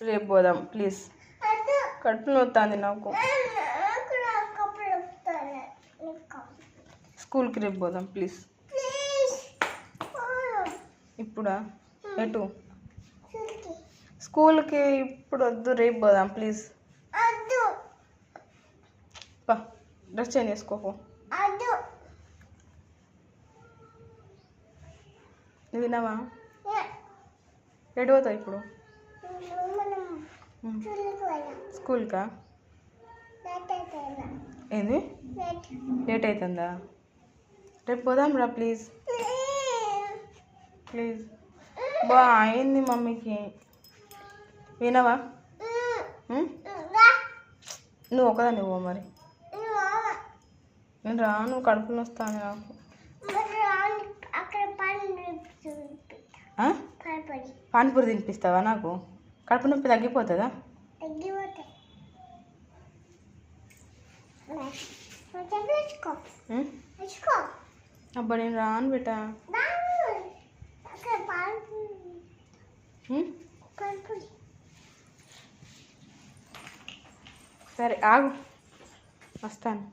రేపు పోదాం ప్లీజ్. కడుపు నొత్తాంది నాకు. స్కూల్కి రేపు పోదాం ప్లీజ్. ఇప్పుడా? ఎటు? స్కూల్కి ఇప్పుడు వద్దు, రేపు పోదాం ప్లీజ్. పా, డ్రెస్ చేంజ్ చేసుకోపో. విన్నావా? ఎటు పోతావు ఇప్పుడు? స్కూల్కా? ఏంది? లేట్ అవుతుందా? రేపు పోదాం రా ప్లీజ్. ప్లీజ్ బా, అయింది మమ్మీకి. వినవా? నువ్వు ఒకదాన్ని పో మరి. నేను రాను, కడుపులో వస్తాను నాకు. పానీపూరి తినిపిస్తావా నాకు? కడుపు నొప్పి తగ్గిపోతుందా? అబ్బా నేను రాను బిడ్డ. సరే ఆగు, వస్తాను.